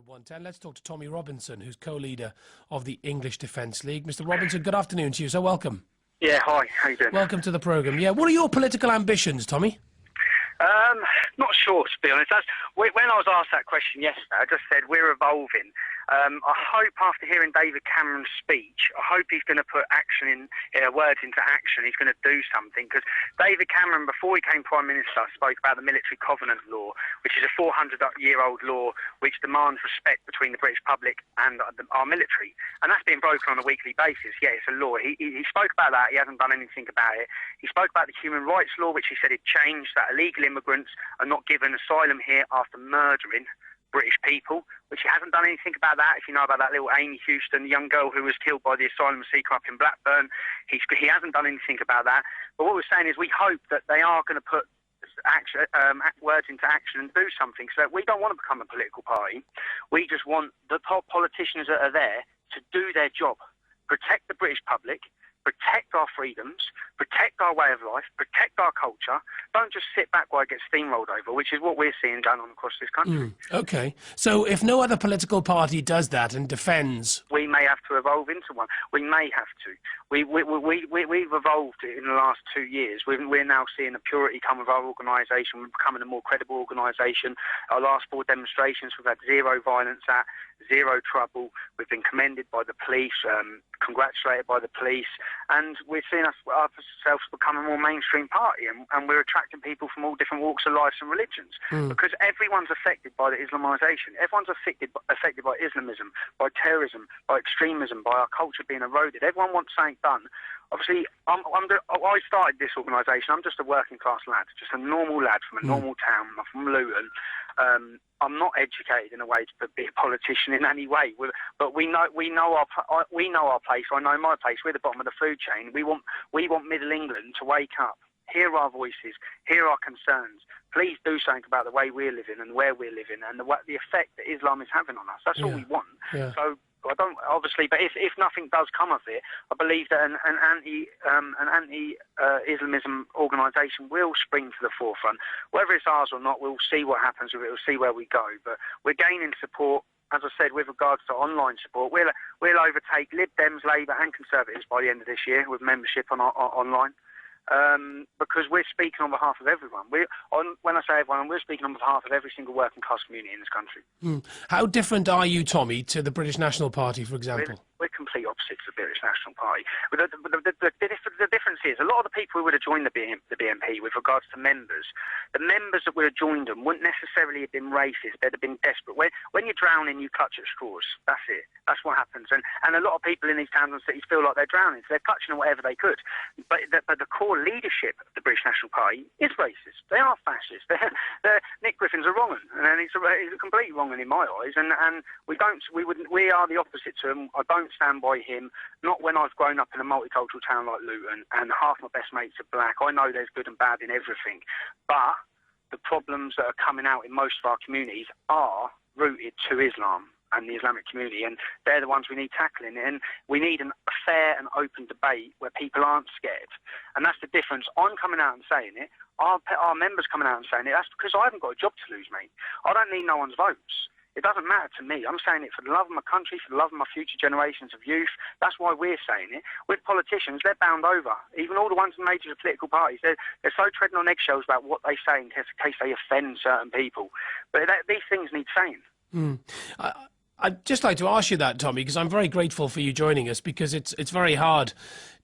110. Let's talk to Tommy Robinson, who's co-leader of the English Defence League. Mr. Robinson, good afternoon to you, so welcome. Yeah, hi, how you doing? Welcome to the programme. Yeah, what are your political ambitions, Tommy? Not sure, to be honest. When I was asked that question yesterday, I just said we're evolving. I hope after hearing David Cameron's speech, I hope he's going to put words into action. He's going to do something, because David Cameron, before he became Prime Minister, spoke about the Military Covenant Law, which is a 400-year-old law which demands respect between the British public and our military. And that's being broken on a weekly basis. Yeah, it's a law. He spoke about that. He hasn't done anything about it. He spoke about the human rights law, which he said had changed, that illegal immigrants are not given asylum here after murdering British people, which he hasn't done anything about that. If you know about that little Amy Houston, the young girl who was killed by the asylum seeker up in Blackburn, he hasn't done anything about that. But what we're saying is we hope that they are going to put words into action and do something. So we don't want to become a political party. We just want the top politicians that are there to do their job, protect the British public, protect our freedoms, protect our way of life, protect our culture. Don't just sit back while it gets steamrolled over, which is what we're seeing going on across this country. Okay. So if no other political party does that and defends... We may have to evolve into one. We may have to. We've evolved in the last 2 years. We're now seeing the purity come with our organisation. We're becoming a more credible organisation. Our last 4 demonstrations, we've had zero violence at, zero trouble. We've been commended by the police, congratulated by the police, and we're seeing ourselves become a more mainstream party, and we're attracting people from all different walks of life and religions, because everyone's affected by the Islamisation. Everyone's affected by Islamism, by terrorism, by extremism, by our culture being eroded. Everyone wants something done. Obviously, I started this organisation. I'm just a working class lad, just a normal lad from a normal town. I'm from Luton. I'm not educated in a way to be a politician in any way, but we know our place. I know my place. We're the bottom of the food chain. We want Middle England to wake up, hear our voices, hear our concerns. Please do something about the way we're living and where we're living and the effect that Islam is having on us. That's all we want. Yeah. So I don't obviously, but if nothing does come of it, I believe that an anti-Islamism organisation will spring to the forefront. Whether it's ours or not, we'll see what happens with it. We'll see where we go. But we're gaining support. As I said, with regards to online support, we'll overtake Lib Dems, Labour and Conservatives by the end of this year with membership on online. Because we're speaking on behalf of everyone. When I say everyone, we're speaking on behalf of every single working class community in this country. How different are you, Tommy, to the British National Party, for example? We're complete opposites of the British National Party. The difference is, a lot of the people who would have joined the BNP with regards to members, the members that would have joined them wouldn't necessarily have been racist. They'd have been desperate. When you're drowning, you clutch at straws. That's it. That's what happens. And a lot of people in these towns and cities feel like they're drowning, so they're clutching at whatever they could. But the core leadership of the British National Party is racist. They are fascist. Nick Griffin's a wrong 'un, and he's a completely wrong 'un in my eyes. And we are the opposite to him. I don't stand by him. Not when I've grown up in a multicultural town like Luton, and half my best mates are black. I know there's good and bad in everything, but the problems that are coming out in most of our communities are rooted to Islam and the Islamic community, and they're the ones we need tackling. And we need a fair and open debate where people aren't scared. And that's the difference. I'm coming out and saying it. Our members coming out and saying it. That's because I haven't got a job to lose, mate. I don't need no one's votes. It doesn't matter to me. I'm saying it for the love of my country, for the love of my future generations of youth. That's why we're saying it. With politicians, they're bound over. Even all the ones in major political parties, they're so treading on eggshells about what they say in case they offend certain people. But these things need saying. I'd just like to ask you that, Tommy, because I'm very grateful for you joining us, because it's very hard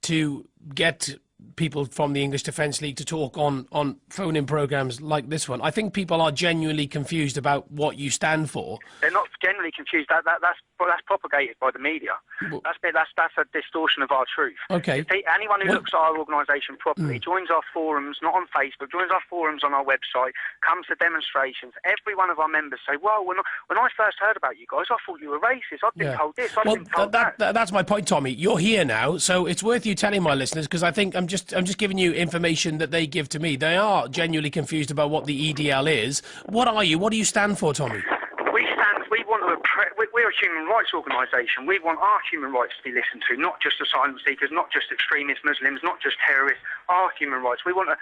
to get people from the English Defence League to talk on phone-in programmes like this one. I think people are genuinely confused about what you stand for. They're not genuinely confused. That's propagated by the media. That's a distortion of our truth. Okay. Anyone who looks at our organisation properly, joins our forums, not on Facebook, joins our forums on our website, comes to demonstrations. Every one of our members say, well, when I first heard about you guys, I thought you were racist. I've been told this, I've been told that. That's my point, Tommy. You're here now, so it's worth you telling my listeners, because I think I'm just giving you information that they give to me. They are genuinely confused about what the EDL is. What are you? What do you stand for, Tommy? we want to. We're a human rights organisation. We want our human rights to be listened to, not just asylum seekers, not just extremist Muslims, not just terrorists. Our human rights. We want a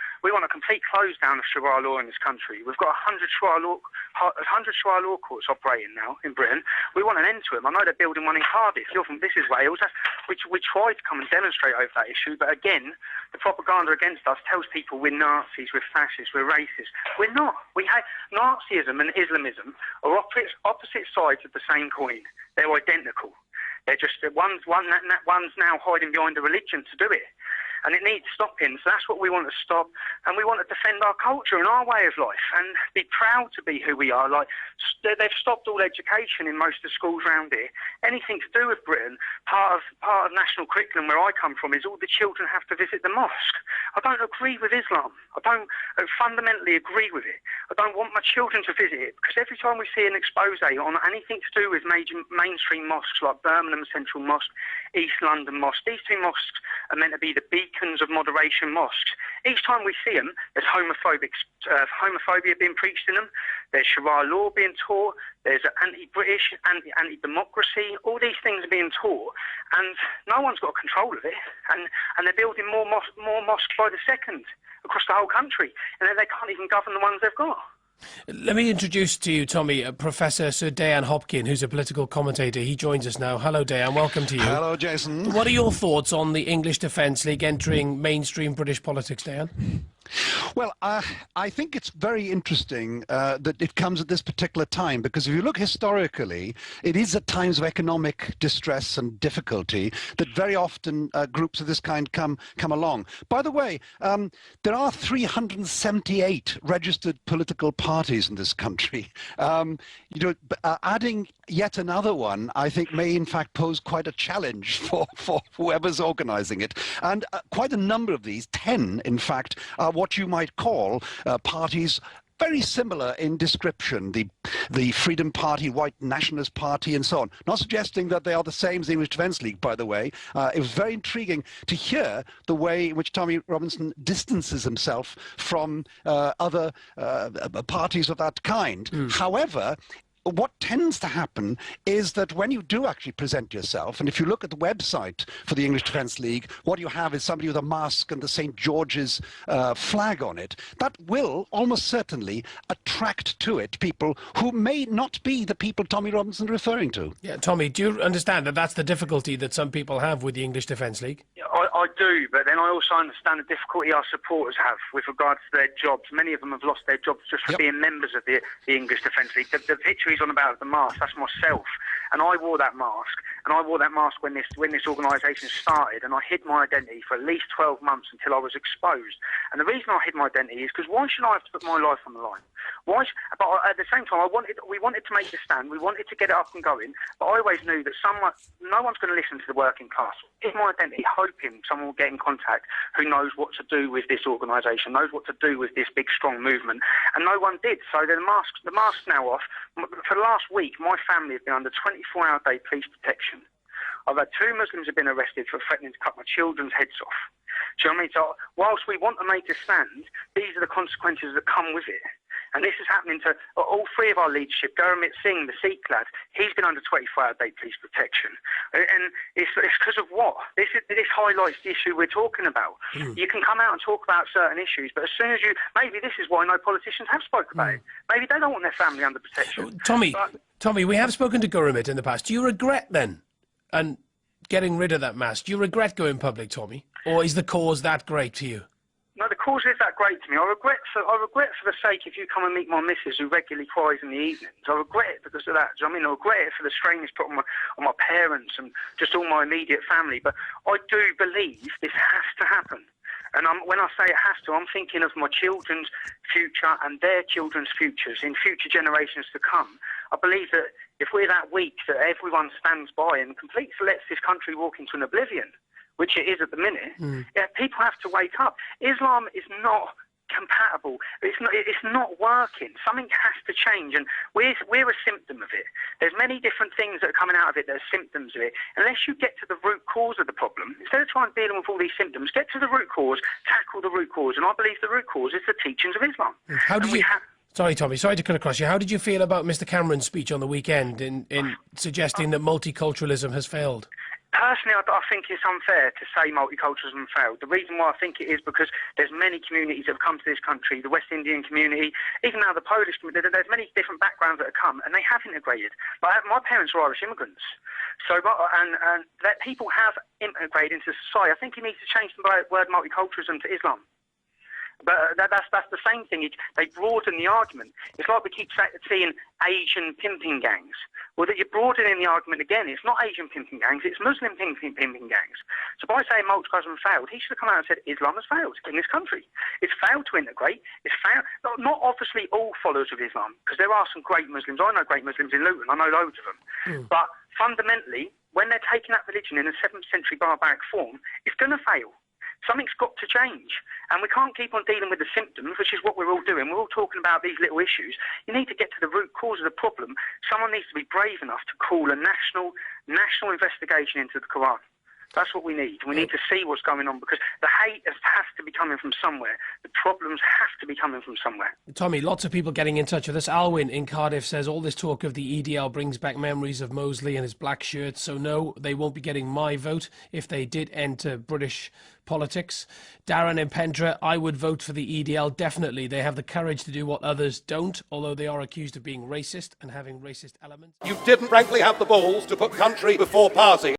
complete close down of Sharia law in this country. We've got 100 Sharia law courts operating now in Britain. We want an end to them. I know they're building one in Cardiff. This is Wales. We tried to come and demonstrate over that issue, but again, the propaganda against us tells people we're Nazis, we're fascists, we're racist. We're not. Nazism and Islamism are opposite sides of the same coin. They're identical. They're just one's now hiding behind a religion to do it. And it needs stopping, so that's what we want to stop. And we want to defend our culture and our way of life and be proud to be who we are. Like, they've stopped all education in most of the schools around here. Anything to do with Britain, part of national curriculum where I come from is all the children have to visit the mosque. I don't agree with Islam. I don't fundamentally agree with it. I don't want my children to visit it, because every time we see an expose on anything to do with major mainstream mosques like Birmingham Central Mosque, East London Mosque, these two mosques are meant to be the beacons of moderation mosques. Each time we see them, there's homophobia being preached in them, there's Sharia law being taught, there's anti-British, anti-democracy, all these things are being taught, and no one's got control of it, and they're building more mosques by the second across the whole country, and then they can't even govern the ones they've got. Let me introduce to you, Tommy, Professor Sir Dayan Hopkin, who's a political commentator. He joins us now. Hello, Dayan. Welcome to you. Hello, Jason. What are your thoughts on the English Defence League entering mainstream British politics, Dayan? Well, I think it's very interesting that it comes at this particular time, because if you look historically, it is at times of economic distress and difficulty that very often groups of this kind come along. By the way, there are 378 registered political parties in this country. Adding yet another one, I think, may in fact pose quite a challenge for whoever's organising it. And quite a number of these, 10 in fact, are what you might call parties very similar in description, the Freedom Party, White Nationalist Party, and so on. Not suggesting that they are the same as the English Defence League, by the way. It was very intriguing to hear the way in which Tommy Robinson distances himself from other parties of that kind. However, what tends to happen is that when you do actually present yourself, and if you look at the website for the English Defence League, what you have is somebody with a mask and the St. George's flag on it. That will almost certainly attract to it people who may not be the people Tommy Robinson is referring to. Yeah, Tommy, do you understand that that's the difficulty that some people have with the English Defence League? Yeah, I do, but then I also understand the difficulty our supporters have with regards to their jobs. Many of them have lost their jobs just for being members of the English Defence League. The picture he's on about the mask, that's myself. And I wore that mask, when this organisation started, and I hid my identity for at least 12 months until I was exposed. And the reason I hid my identity is because why should I have to put my life on the line? But at the same time, we wanted to make the stand, we wanted to get it up and going, but I always knew that no one's going to listen to the working class. Hid my identity, hoping someone will get in contact who knows what to do with this organisation, knows what to do with this big, strong movement, and no one did. So the mask's now off. For the last week, my family have been under 24-hour-day police protection. I've had 2 Muslims have been arrested for threatening to cut my children's heads off. Do you know what I mean? So whilst we want to make a stand, these are the consequences that come with it. And this is happening to all 3 of our leadership. Gurmit Singh, the Sikh lad, he's been under 24-hour-day police protection. And it's because of what? This highlights the issue we're talking about. You can come out and talk about certain issues, but as soon as maybe this is why no politicians have spoke about it. Maybe they don't want their family under protection. Tommy, we have spoken to Gurmit in the past. Do you regret then and getting rid of that mask? Do you regret going public, Tommy? Or is the cause that great to you? No, the cause is that great to me. I regret for the sake if you come and meet my missus who regularly cries in the evenings. I regret it because of that. Do you know what I mean? I regret it for the strain it's put on my parents and just all my immediate family. But I do believe this has to happen. And when I say it has to, I'm thinking of my children's future and their children's futures in future generations to come. I believe that if we're that weak that everyone stands by and completely lets this country walk into an oblivion, which it is at the minute, people have to wake up. Islam is not compatible. It's not working. Something has to change, and we're a symptom of it. There's many different things that are coming out of it that are symptoms of it. Unless you get to the root cause of the problem, instead of trying to deal with all these symptoms, get to the root cause, tackle the root cause, and I believe the root cause is the teachings of Islam. Sorry, Tommy, sorry to cut across you. How did you feel about Mr. Cameron's speech on the weekend in suggesting that multiculturalism has failed? Personally, I think it's unfair to say multiculturalism failed. The reason why I think it is because there's many communities that have come to this country, the West Indian community, even now the Polish community, there's many different backgrounds that have come and they have integrated. Like, my parents were Irish immigrants. So, and that people have integrated into society. I think he needs to change the word multiculturalism to Islam. But that's the same thing. They broaden the argument. It's like we keep seeing Asian pimping gangs. Well, that you're broadening the argument again. It's not Asian pimping gangs. It's Muslim pimping gangs. So by saying multiculturalism failed, he should have come out and said Islam has failed in this country. It's failed to integrate. It's failed. Not obviously all followers of Islam, because there are some great Muslims. I know great Muslims in Luton. I know loads of them. But fundamentally, when they're taking that religion in a 7th century barbaric form, it's going to fail. Something's got to change. And we can't keep on dealing with the symptoms, which is what we're all doing. We're all talking about these little issues. You need to get to the root cause of the problem. Someone needs to be brave enough to call a national investigation into the Quran. That's what we need. We need to see what's going on, because the hate has to be coming from somewhere. The problems have to be coming from somewhere. Tommy, lots of people getting in touch with us. Alwyn in Cardiff says, all this talk of the EDL brings back memories of Mosley and his black shirts, so no, they won't be getting my vote if they did enter British politics. Darren in Pendra, I would vote for the EDL, definitely. They have the courage to do what others don't, although they are accused of being racist and having racist elements. You didn't frankly have the balls to put country before party.